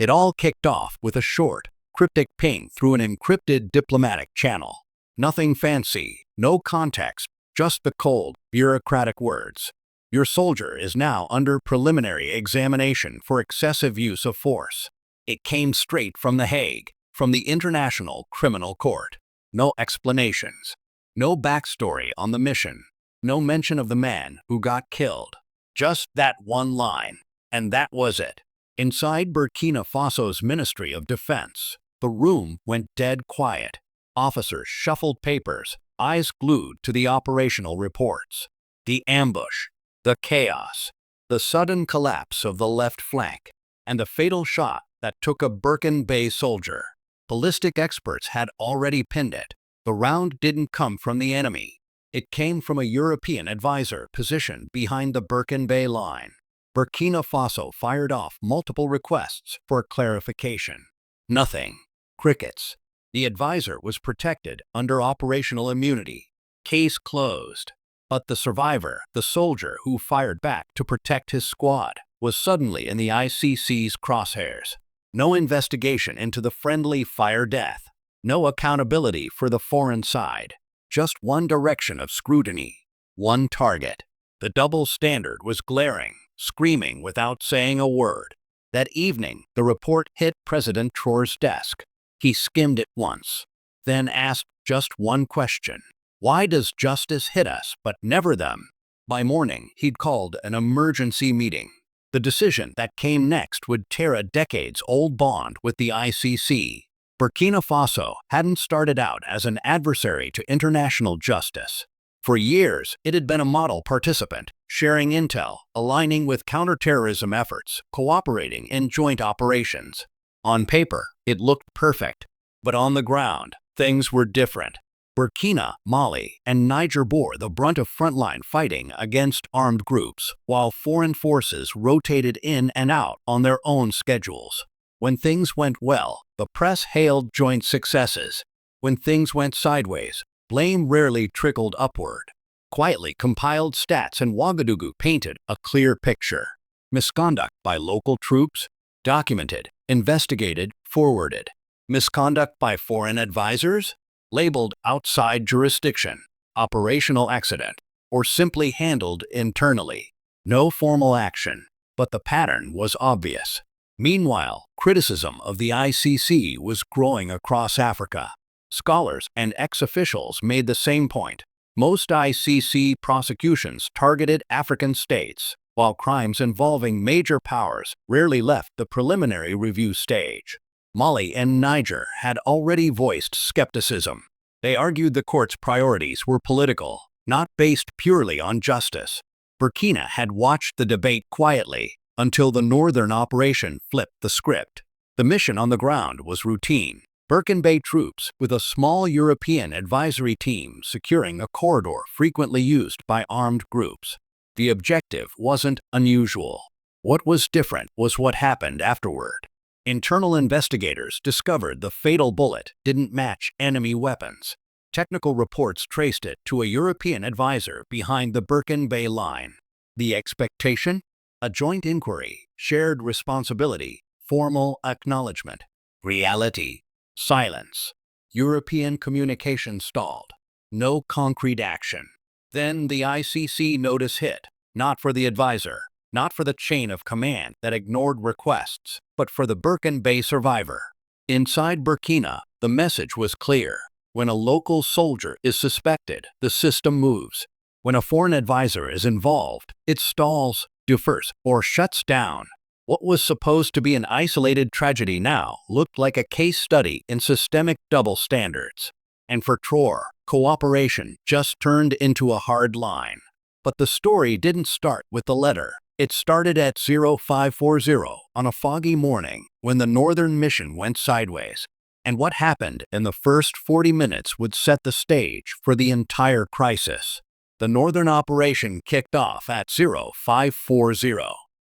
It all kicked off with a short, cryptic ping through an encrypted diplomatic channel. Nothing fancy, no context, just the cold, bureaucratic words. Your soldier is now under preliminary examination for excessive use of force. It came straight from The Hague, from the International Criminal Court. No explanations. No backstory on the mission. No mention of the man who got killed. Just that one line. And that was it. Inside Burkina Faso's Ministry of Defense, the room went dead quiet. Officers shuffled papers, eyes glued to the operational reports. The ambush, the chaos, the sudden collapse of the left flank, and the fatal shot that took a Birken Bay soldier. Ballistic experts had already pinned it. The round didn't come from the enemy. It came from a European advisor positioned behind the Birken Bay line. Burkina Faso fired off multiple requests for clarification. Nothing. Crickets. The advisor was protected under operational immunity. Case closed. But the survivor, the soldier who fired back to protect his squad, was suddenly in the ICC's crosshairs. No investigation into the friendly fire death. No accountability for the foreign side. Just one direction of scrutiny. One target. The double standard was glaring, screaming without saying a word. That evening, the report hit President Traoré's desk. He skimmed it once, then asked just one question. Why does justice hit us but never them? By morning, he'd called an emergency meeting. The decision that came next would tear a decades-old bond with the ICC. Burkina Faso hadn't started out as an adversary to international justice. For years, it had been a model participant, sharing intel, aligning with counterterrorism efforts, cooperating in joint operations. On paper, it looked perfect. But on the ground, things were different. Burkina, Mali, and Niger bore the brunt of frontline fighting against armed groups, while foreign forces rotated in and out on their own schedules. When things went well, the press hailed joint successes. When things went sideways, blame rarely trickled upward. Quietly compiled stats in Ouagadougou painted a clear picture. Misconduct by local troops, documented, investigated, forwarded. Misconduct by foreign advisors, labeled outside jurisdiction, operational accident, or simply handled internally. No formal action, but the pattern was obvious. Meanwhile, criticism of the ICC was growing across Africa. Scholars and ex-officials made the same point. Most ICC prosecutions targeted African states, while crimes involving major powers rarely left the preliminary review stage. Mali and Niger had already voiced skepticism. They argued the court's priorities were political, not based purely on justice. Burkina had watched the debate quietly until the northern operation flipped the script. The mission on the ground was routine. Birken Bay troops with a small European advisory team securing a corridor frequently used by armed groups. The objective wasn't unusual. What was different was what happened afterward. Internal investigators discovered the fatal bullet didn't match enemy weapons. Technical reports traced it to a European advisor behind the Birken Bay line. The expectation? A joint inquiry, shared responsibility, formal acknowledgement. Reality? Silence. European communication stalled. No concrete action. Then the ICC notice hit, not for the advisor, not for the chain of command that ignored requests, but for the Birken Bay survivor. Inside Burkina, the message was clear. When a local soldier is suspected, the system moves. When a foreign advisor is involved, it stalls, defers, or shuts down. What was supposed to be an isolated tragedy now looked like a case study in systemic double standards. And for Traoré, cooperation just turned into a hard line. But the story didn't start with the letter. It started at 0540 on a foggy morning when the northern mission went sideways. And what happened in the first 40 minutes would set the stage for the entire crisis. The northern operation kicked off at 0540.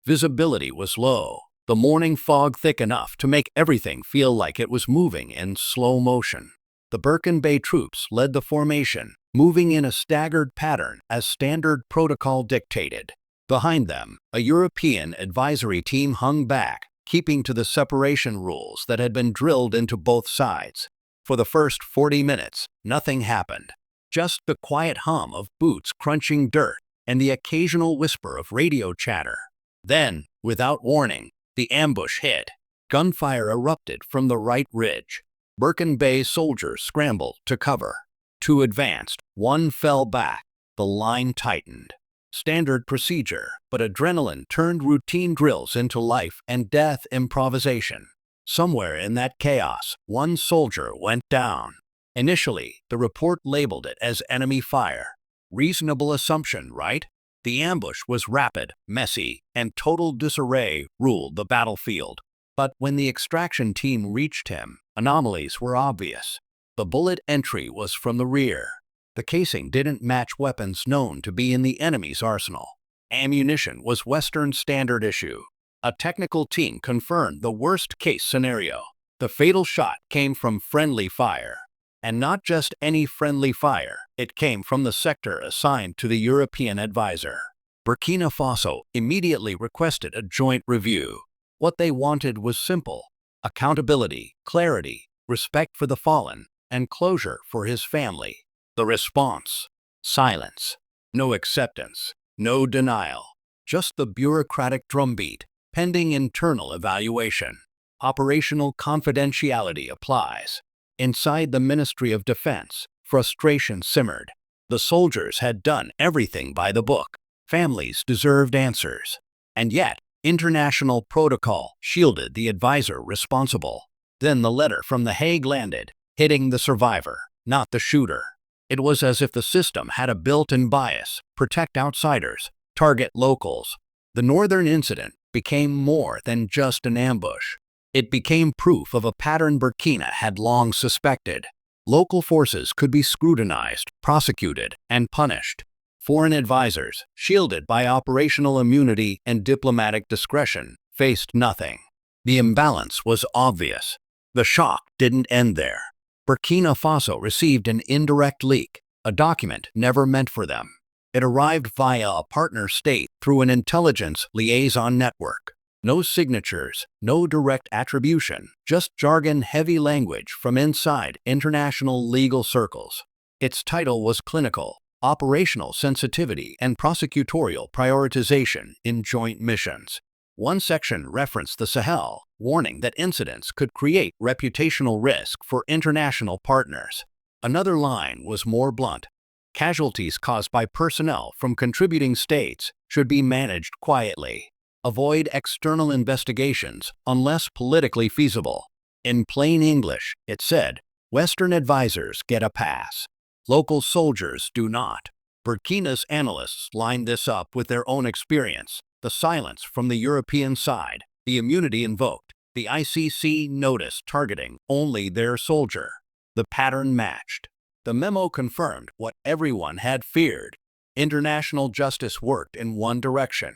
Visibility was low, the morning fog thick enough to make everything feel like it was moving in slow motion. The Birken Bay troops led the formation, moving in a staggered pattern as standard protocol dictated. Behind them, a European advisory team hung back, keeping to the separation rules that had been drilled into both sides. For the first 40 minutes, nothing happened. Just the quiet hum of boots crunching dirt and the occasional whisper of radio chatter. Then, without warning, the ambush hit. Gunfire erupted from the right ridge. Birken Bay soldiers scrambled to cover. Two advanced, one fell back. The line tightened. Standard procedure, but adrenaline turned routine drills into life and death improvisation. Somewhere in that chaos, one soldier went down. Initially, the report labeled it as enemy fire. Reasonable assumption, right? The ambush was rapid, messy, and total disarray ruled the battlefield. But when the extraction team reached him, anomalies were obvious. The bullet entry was from the rear. The casing didn't match weapons known to be in the enemy's arsenal. Ammunition was Western Standard issue. A technical team confirmed the worst-case scenario. The fatal shot came from friendly fire. And not just any friendly fire, it came from the sector assigned to the European advisor. Burkina Faso immediately requested a joint review. What they wanted was simple: accountability, clarity, respect for the fallen, and closure for his family. The response: silence. No acceptance, no denial. Just the bureaucratic drumbeat, pending internal evaluation. Operational confidentiality applies. Inside the Ministry of Defense, frustration simmered. The soldiers had done everything by the book. Families deserved answers. And yet, international protocol shielded the advisor responsible. Then the letter from The Hague landed, hitting the survivor, not the shooter. It was as if the system had a built-in bias: protect outsiders, target locals. The northern incident became more than just an ambush. It became proof of a pattern Burkina had long suspected. Local forces could be scrutinized, prosecuted, and punished. Foreign advisors, shielded by operational immunity and diplomatic discretion, faced nothing. The imbalance was obvious. The shock didn't end there. Burkina Faso received an indirect leak, a document never meant for them. It arrived via a partner state through an intelligence liaison network. No signatures, no direct attribution, just jargon-heavy language from inside international legal circles. Its title was clinical: Operational Sensitivity and Prosecutorial Prioritization in Joint Missions. One section referenced the Sahel, warning that incidents could create reputational risk for international partners. Another line was more blunt: casualties caused by personnel from contributing states should be managed quietly. Avoid external investigations unless politically feasible. In plain English, it said, Western advisors get a pass. Local soldiers do not. Burkina's analysts lined this up with their own experience: the silence from the European side, the immunity invoked, the ICC notice targeting only their soldier. The pattern matched. The memo confirmed what everyone had feared. International justice worked in one direction: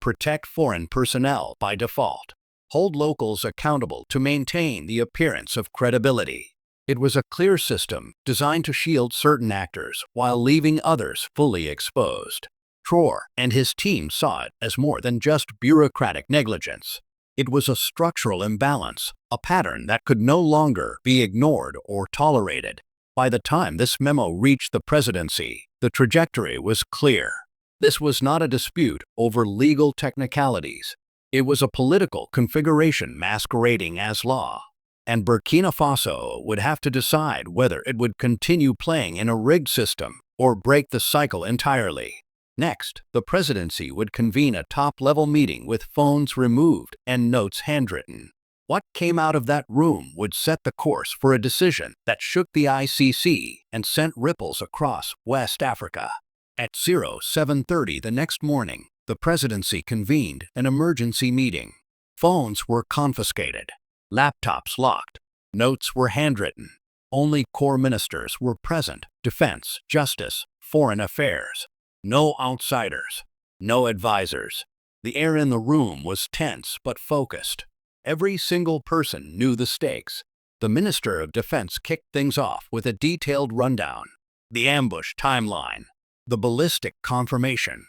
protect foreign personnel by default. Hold locals accountable to maintain the appearance of credibility. It was a clear system designed to shield certain actors while leaving others fully exposed. Traoré and his team saw it as more than just bureaucratic negligence. It was a structural imbalance, a pattern that could no longer be ignored or tolerated. By the time this memo reached the presidency, the trajectory was clear. This was not a dispute over legal technicalities. It was a political configuration masquerading as law. And Burkina Faso would have to decide whether it would continue playing in a rigged system or break the cycle entirely. Next, the presidency would convene a top-level meeting with phones removed and notes handwritten. What came out of that room would set the course for a decision that shook the ICC and sent ripples across West Africa. At 07:30 the next morning, the presidency convened an emergency meeting. Phones were confiscated. Laptops locked. Notes were handwritten. Only core ministers were present: defense, justice, foreign affairs. No outsiders. No advisors. The air in the room was tense but focused. Every single person knew the stakes. The Minister of Defense kicked things off with a detailed rundown: the ambush timeline, the ballistic confirmation,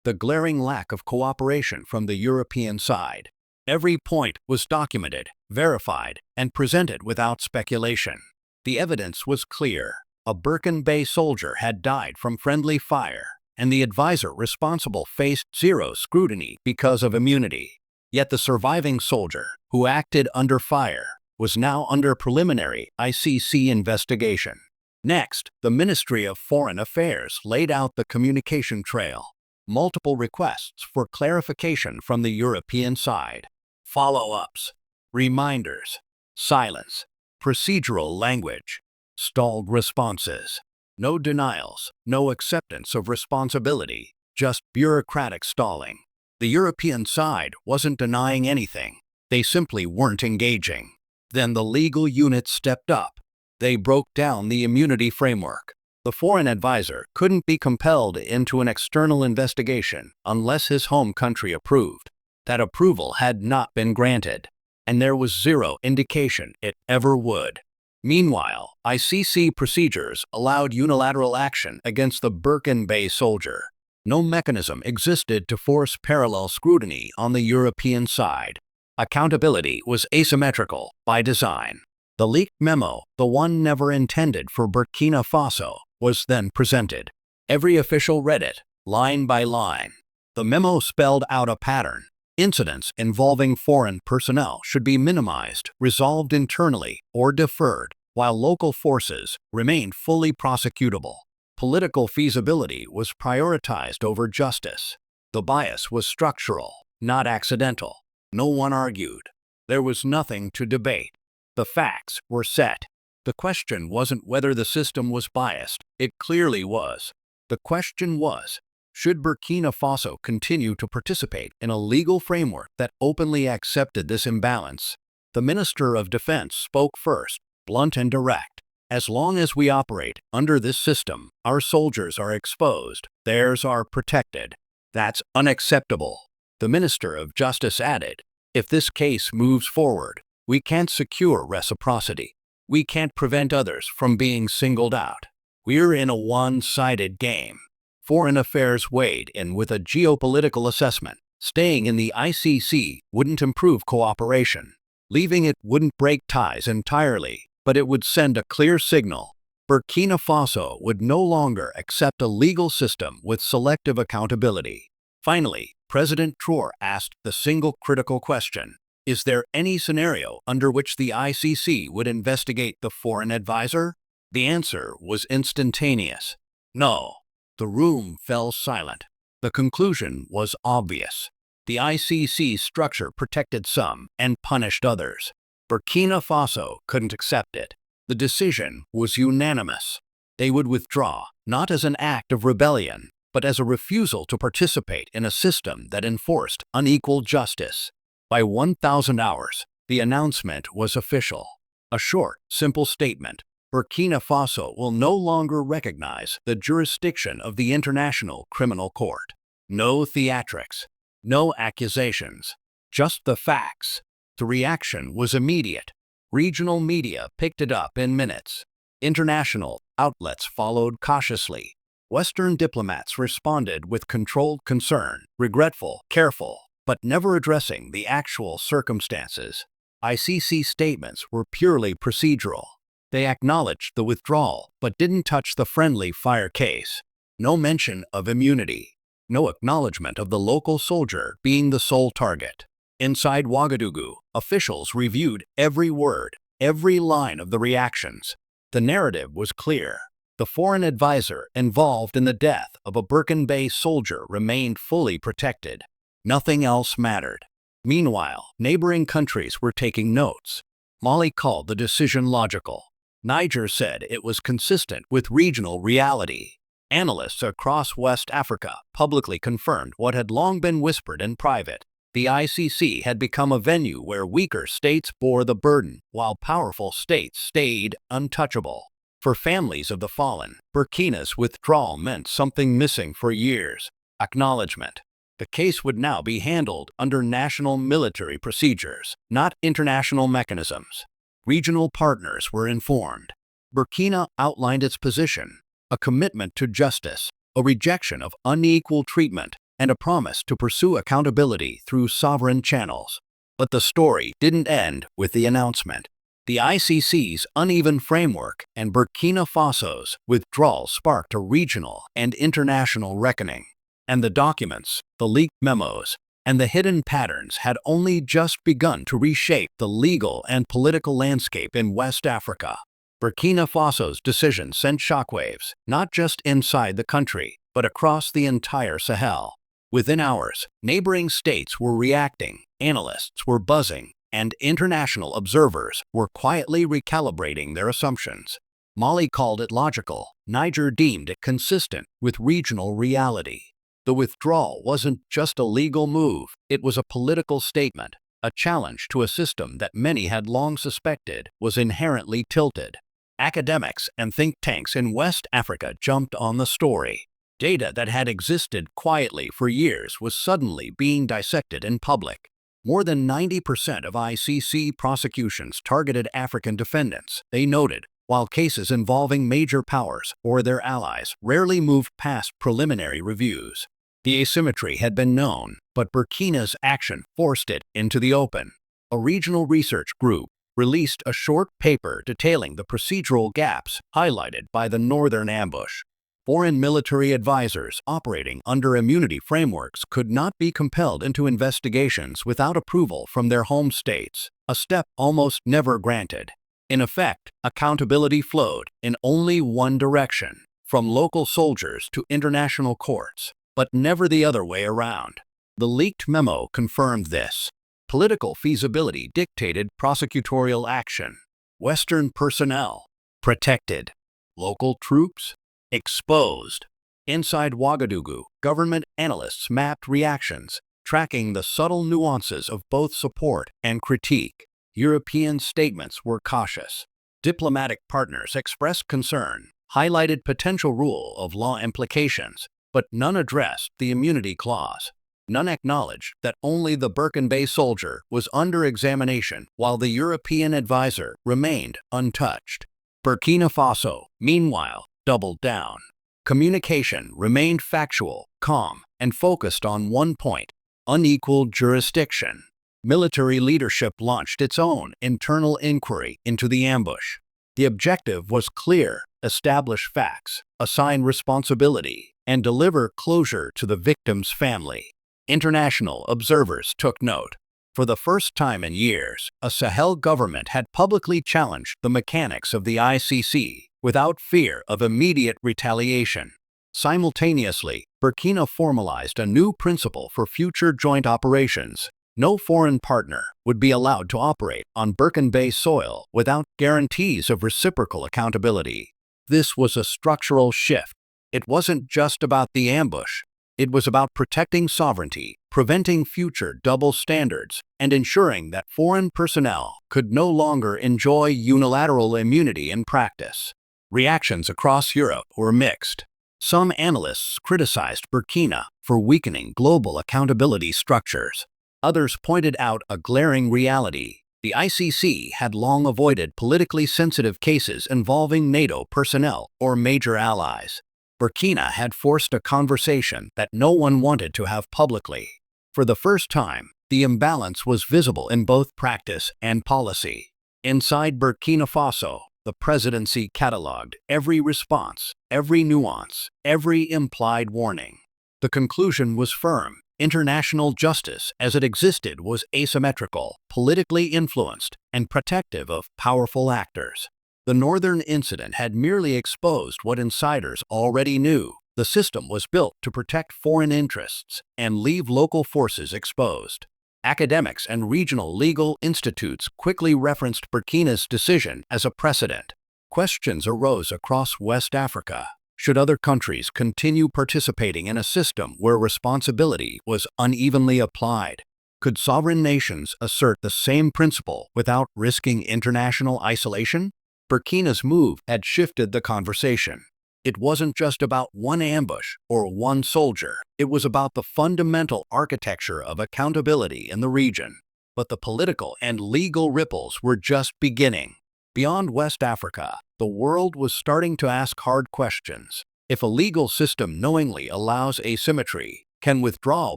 the glaring lack of cooperation from the European side. Every point was documented, verified, and presented without speculation. The evidence was clear. A Birken Bay soldier had died from friendly fire, and the advisor responsible faced zero scrutiny because of immunity. Yet the surviving soldier, who acted under fire, was now under preliminary ICC investigation. Next, the Ministry of Foreign Affairs laid out the communication trail. Multiple requests for clarification from the European side. Follow-ups, reminders, silence, procedural language, stalled responses. No denials, no acceptance of responsibility, just bureaucratic stalling. The European side wasn't denying anything. They simply weren't engaging. Then the legal unit stepped up. They broke down the immunity framework. The foreign advisor couldn't be compelled into an external investigation unless his home country approved. That approval had not been granted, and there was zero indication it ever would. Meanwhile, ICC procedures allowed unilateral action against the Birken Bay soldier. No mechanism existed to force parallel scrutiny on the European side. Accountability was asymmetrical by design. The leaked memo, the one never intended for Burkina Faso, was then presented. Every official read it, line by line. The memo spelled out a pattern. Incidents involving foreign personnel should be minimized, resolved internally, or deferred, while local forces remained fully prosecutable. Political feasibility was prioritized over justice. The bias was structural, not accidental. No one argued. There was nothing to debate. The facts were set. The question wasn't whether the system was biased. It clearly was. The question was, should Burkina Faso continue to participate in a legal framework that openly accepted this imbalance? The Minister of Defense spoke first, blunt and direct. As long as we operate under this system, our soldiers are exposed, theirs are protected. That's unacceptable. The Minister of Justice added, if this case moves forward, we can't secure reciprocity. We can't prevent others from being singled out. We're in a one-sided game. Foreign Affairs weighed in with a geopolitical assessment. Staying in the ICC wouldn't improve cooperation. Leaving it wouldn't break ties entirely, but it would send a clear signal. Burkina Faso would no longer accept a legal system with selective accountability. Finally, President Traoré asked the single critical question: is there any scenario under which the ICC would investigate the foreign advisor? The answer was instantaneous. No. The room fell silent. The conclusion was obvious. The ICC structure protected some and punished others. Burkina Faso couldn't accept it. The decision was unanimous. They would withdraw, not as an act of rebellion, but as a refusal to participate in a system that enforced unequal justice. By 1,000 hours, the announcement was official. A short, simple statement. Burkina Faso will no longer recognize the jurisdiction of the International Criminal Court. No theatrics, no accusations, just the facts. The reaction was immediate. Regional media picked it up in minutes. International outlets followed cautiously. Western diplomats responded with controlled concern, regretful, careful, but never addressing the actual circumstances. ICC statements were purely procedural. They acknowledged the withdrawal, but didn't touch the friendly fire case. No mention of immunity. No acknowledgement of the local soldier being the sole target. Inside Ouagadougou, officials reviewed every word, every line of the reactions. The narrative was clear. The foreign advisor involved in the death of a Birken Bay soldier remained fully protected. Nothing else mattered. Meanwhile, neighboring countries were taking notes. Mali called the decision logical. Niger said it was consistent with regional reality. Analysts across West Africa publicly confirmed what had long been whispered in private. The ICC had become a venue where weaker states bore the burden, while powerful states stayed untouchable. For families of the fallen, Burkina's withdrawal meant something missing for years: acknowledgement. The case would now be handled under national military procedures, not international mechanisms. Regional partners were informed. Burkina outlined its position: a commitment to justice, a rejection of unequal treatment, and a promise to pursue accountability through sovereign channels. But the story didn't end with the announcement. The ICC's uneven framework and Burkina Faso's withdrawal sparked a regional and international reckoning. And the documents, the leaked memos, and the hidden patterns had only just begun to reshape the legal and political landscape in West Africa. Burkina Faso's decision sent shockwaves, not just inside the country, but across the entire Sahel. Within hours, neighboring states were reacting, analysts were buzzing, and international observers were quietly recalibrating their assumptions. Mali called it logical, Niger deemed it consistent with regional reality. The withdrawal wasn't just a legal move, it was a political statement, a challenge to a system that many had long suspected was inherently tilted. Academics and think tanks in West Africa jumped on the story. Data that had existed quietly for years was suddenly being dissected in public. More than 90% of ICC prosecutions targeted African defendants, they noted, while cases involving major powers or their allies rarely moved past preliminary reviews. The asymmetry had been known, but Burkina's action forced it into the open. A regional research group released a short paper detailing the procedural gaps highlighted by the Northern Ambush. Foreign military advisors operating under immunity frameworks could not be compelled into investigations without approval from their home states, a step almost never granted. In effect, accountability flowed in only one direction, from local soldiers to international courts, but never the other way around. The leaked memo confirmed this. Political feasibility dictated prosecutorial action. Western personnel protected. Local troops exposed. Inside Ouagadougou, government analysts mapped reactions, tracking the subtle nuances of both support and critique. European statements were cautious. Diplomatic partners expressed concern, highlighted potential rule of law implications, but none addressed the immunity clause. None acknowledged that only the Birken Bay soldier was under examination while the European advisor remained untouched. Burkina Faso, meanwhile, doubled down. Communication remained factual, calm, and focused on one point: unequal jurisdiction. Military leadership launched its own internal inquiry into the ambush. The objective was clear: establish facts, assign responsibility, and deliver closure to the victim's family. International observers took note. For the first time in years, a Sahel government had publicly challenged the mechanics of the ICC without fear of immediate retaliation. Simultaneously, Burkina formalized a new principle for future joint operations. No foreign partner would be allowed to operate on Birken Bay soil without guarantees of reciprocal accountability. This was a structural shift. It wasn't just about the ambush. It was about protecting sovereignty, preventing future double standards, and ensuring that foreign personnel could no longer enjoy unilateral immunity in practice. Reactions across Europe were mixed. Some analysts criticized Burkina for weakening global accountability structures. Others pointed out a glaring reality. The ICC had long avoided politically sensitive cases involving NATO personnel or major allies. Burkina had forced a conversation that no one wanted to have publicly. For the first time, the imbalance was visible in both practice and policy. Inside Burkina Faso, the presidency catalogued every response, every nuance, every implied warning. The conclusion was firm. International justice as it existed was asymmetrical, politically influenced, and protective of powerful actors. The Northern incident had merely exposed what insiders already knew. The system was built to protect foreign interests and leave local forces exposed. Academics and regional legal institutes quickly referenced Burkina's decision as a precedent. Questions arose across West Africa. Should other countries continue participating in a system where responsibility was unevenly applied? Could sovereign nations assert the same principle without risking international isolation? Burkina's move had shifted the conversation. It wasn't just about one ambush or one soldier. It was about the fundamental architecture of accountability in the region. But the political and legal ripples were just beginning. Beyond West Africa, the world was starting to ask hard questions. If a legal system knowingly allows asymmetry, Can withdrawal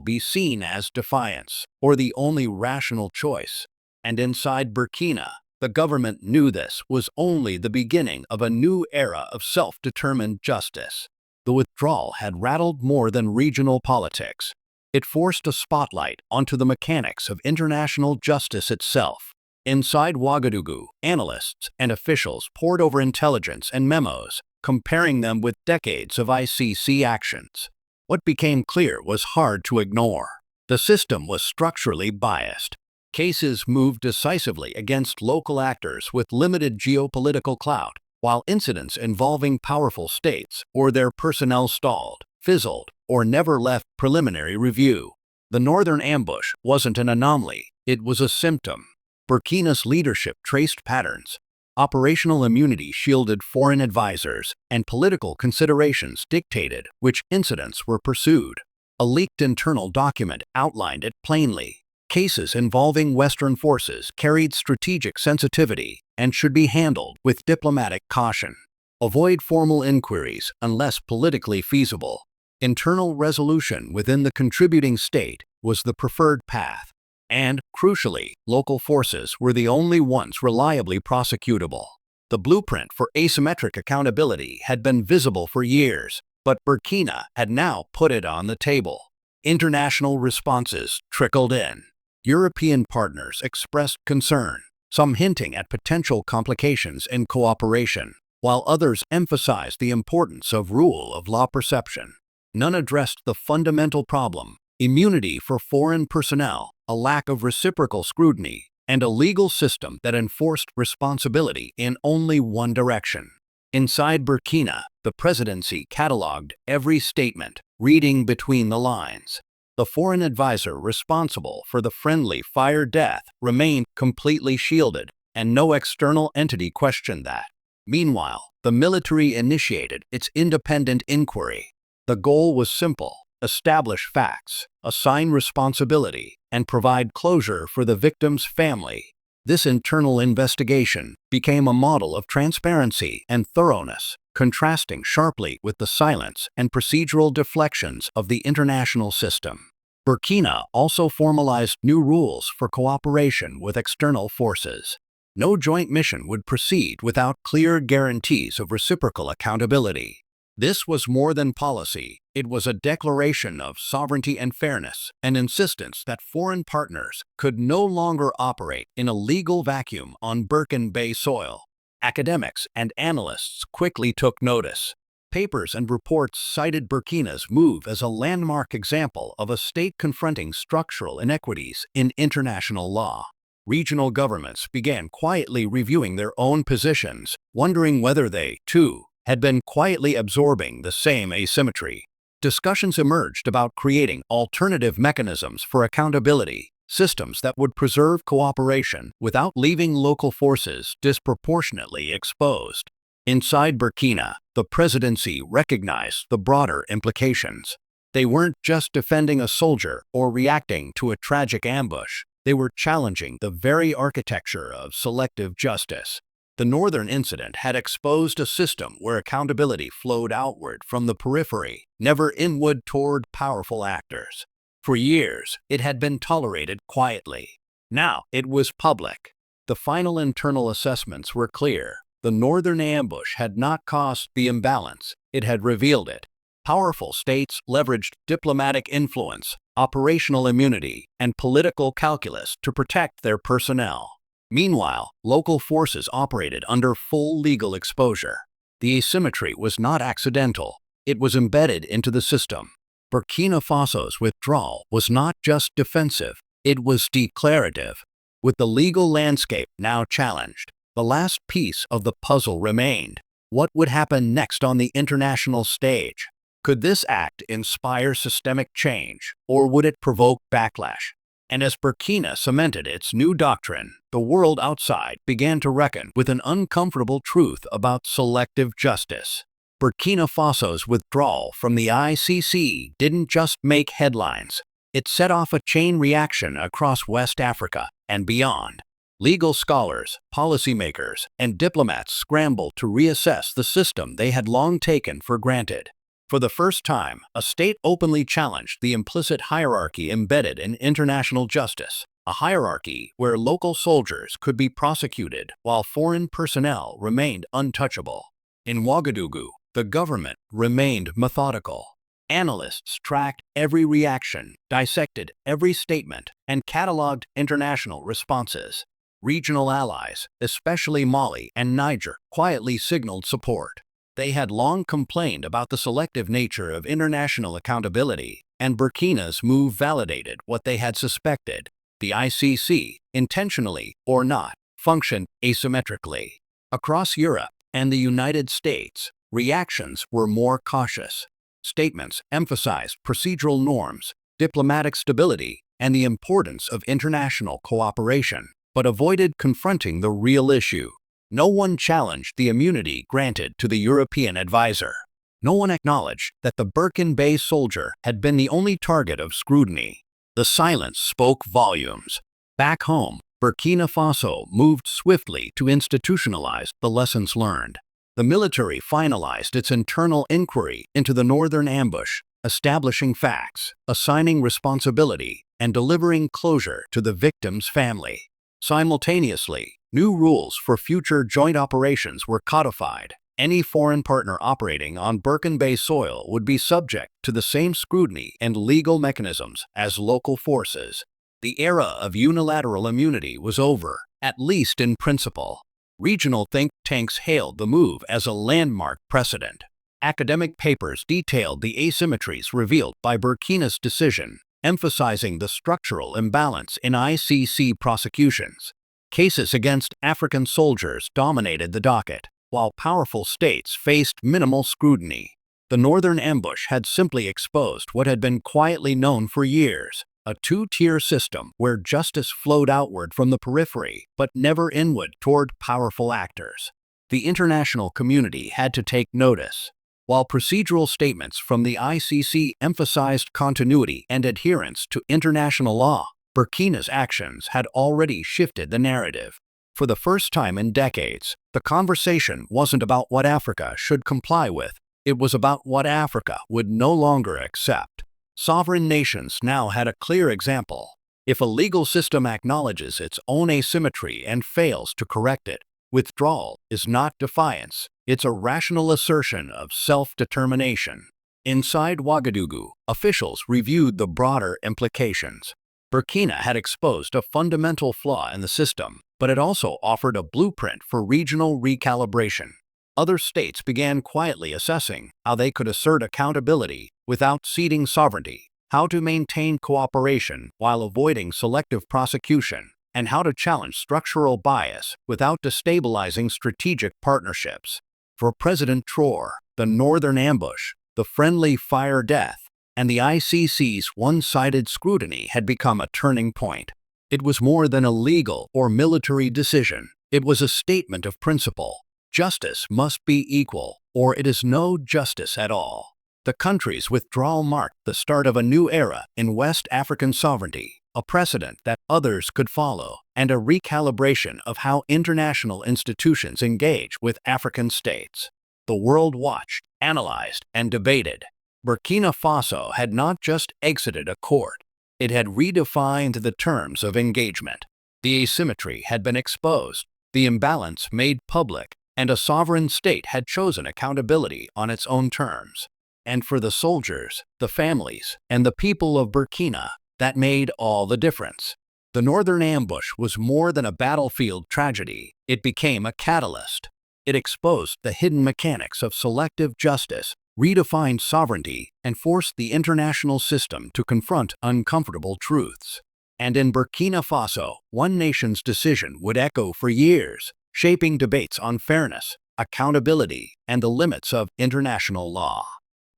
be seen as defiance, or the only rational choice? And inside Burkina, the government knew this was only the beginning of a new era of self-determined justice. The withdrawal had rattled more than regional politics. It forced a spotlight onto the mechanics of international justice itself. Inside Ouagadougou, analysts and officials pored over intelligence and memos, comparing them with decades of ICC actions. What became clear was hard to ignore. The system was structurally biased. Cases moved decisively against local actors with limited geopolitical clout, while incidents involving powerful states or their personnel stalled, fizzled, or never left preliminary review. The Northern Ambush wasn't an anomaly, it was a symptom. Burkina's leadership traced patterns. Operational immunity shielded foreign advisors, and political considerations dictated which incidents were pursued. A leaked internal document outlined it plainly. Cases involving Western forces carried strategic sensitivity and should be handled with diplomatic caution. Avoid formal inquiries unless politically feasible. Internal resolution within the contributing state was the preferred path. And, crucially, local forces were the only ones reliably prosecutable. The blueprint for asymmetric accountability had been visible for years, but Burkina had now put it on the table. International responses trickled in. European partners expressed concern, some hinting at potential complications in cooperation, while others emphasized the importance of rule of law perception. None addressed the fundamental problem: immunity for foreign personnel, a lack of reciprocal scrutiny, and a legal system that enforced responsibility in only one direction. Inside Burkina, the presidency catalogued every statement, reading between the lines. The foreign advisor responsible for the friendly fire death remained completely shielded, and no external entity questioned that. Meanwhile, the military initiated its independent inquiry. The goal was simple: establish facts, assign responsibility, and provide closure for the victim's family. This internal investigation became a model of transparency and thoroughness, contrasting sharply with the silence and procedural deflections of the international system. Burkina also formalized new rules for cooperation with external forces. No joint mission would proceed without clear guarantees of reciprocal accountability. This was more than policy, it was a declaration of sovereignty and fairness, an insistence that foreign partners could no longer operate in a legal vacuum on Birken Bay soil. Academics and analysts quickly took notice. Papers and reports cited Burkina's move as a landmark example of a state confronting structural inequities in international law. Regional governments began quietly reviewing their own positions, wondering whether they, too, had been quietly absorbing the same asymmetry. Discussions emerged about creating alternative mechanisms for accountability, systems that would preserve cooperation without leaving local forces disproportionately exposed. Inside Burkina, the presidency recognized the broader implications. They weren't just defending a soldier or reacting to a tragic ambush, they were challenging the very architecture of selective justice. The Northern incident had exposed a system where accountability flowed outward from the periphery, never inward toward powerful actors. For years, it had been tolerated quietly. Now, it was public. The final internal assessments were clear. The Northern ambush had not caused the imbalance, it had revealed it. Powerful states leveraged diplomatic influence, operational immunity, and political calculus to protect their personnel. Meanwhile, local forces operated under full legal exposure. The asymmetry was not accidental, it was embedded into the system. Burkina Faso's withdrawal was not just defensive, it was declarative. With the legal landscape now challenged, the last piece of the puzzle remained. What would happen next on the international stage? Could this act inspire systemic change, or would it provoke backlash? And as Burkina cemented its new doctrine, the world outside began to reckon with an uncomfortable truth about selective justice. Burkina Faso's withdrawal from the ICC didn't just make headlines, it set off a chain reaction across West Africa and beyond. Legal scholars, policymakers, and diplomats scrambled to reassess the system they had long taken for granted. For the first time, a state openly challenged the implicit hierarchy embedded in international justice, a hierarchy where local soldiers could be prosecuted while foreign personnel remained untouchable. In Ouagadougou, the government remained methodical. Analysts tracked every reaction, dissected every statement, and cataloged international responses. Regional allies, especially Mali and Niger, quietly signaled support. They had long complained about the selective nature of international accountability, and Burkina's move validated what they had suspected. The ICC, intentionally or not, functioned asymmetrically. Across Europe and the United States, reactions were more cautious. Statements emphasized procedural norms, diplomatic stability, and the importance of international cooperation, but avoided confronting the real issue. No one challenged the immunity granted to the European advisor. No one acknowledged that the Birkin Bay soldier had been the only target of scrutiny. The silence spoke volumes. Back home, Burkina Faso moved swiftly to institutionalize the lessons learned. The military finalized its internal inquiry into the Northern Ambush, establishing facts, assigning responsibility, and delivering closure to the victim's family. Simultaneously, new rules for future joint operations were codified. Any foreign partner operating on Birkin Bay soil would be subject to the same scrutiny and legal mechanisms as local forces. The era of unilateral immunity was over, at least in principle. Regional think tanks hailed the move as a landmark precedent. Academic papers detailed the asymmetries revealed by Burkina's decision, emphasizing the structural imbalance in ICC prosecutions. Cases against African soldiers dominated the docket, while powerful states faced minimal scrutiny. The Northern Ambush had simply exposed what had been quietly known for years: a two-tier system where justice flowed outward from the periphery, but never inward toward powerful actors. The international community had to take notice. While procedural statements from the ICC emphasized continuity and adherence to international law, Burkina's actions had already shifted the narrative. For the first time in decades, the conversation wasn't about what Africa should comply with. It was about what Africa would no longer accept. Sovereign nations now had a clear example. If a legal system acknowledges its own asymmetry and fails to correct it, withdrawal is not defiance, it's a rational assertion of self-determination. Inside Ouagadougou, officials reviewed the broader implications. Burkina had exposed a fundamental flaw in the system, but it also offered a blueprint for regional recalibration. Other states began quietly assessing how they could assert accountability without ceding sovereignty, how to maintain cooperation while avoiding selective prosecution, and how to challenge structural bias without destabilizing strategic partnerships. For President Traoré, the Northern Ambush, the friendly fire death, and the ICC's one-sided scrutiny had become a turning point. It was more than a legal or military decision. It was a statement of principle. Justice must be equal, or it is no justice at all. The country's withdrawal marked the start of a new era in West African sovereignty, a precedent that others could follow, and a recalibration of how international institutions engage with African states. The world watched, analyzed, and debated. Burkina Faso had not just exited a court. It had redefined the terms of engagement. The asymmetry had been exposed, the imbalance made public, and a sovereign state had chosen accountability on its own terms. And for the soldiers, the families, and the people of Burkina, that made all the difference. The Northern Ambush was more than a battlefield tragedy. It became a catalyst. It exposed the hidden mechanics of selective justice, redefined sovereignty, and forced the international system to confront uncomfortable truths. And in Burkina Faso, one nation's decision would echo for years, shaping debates on fairness, accountability, and the limits of international law.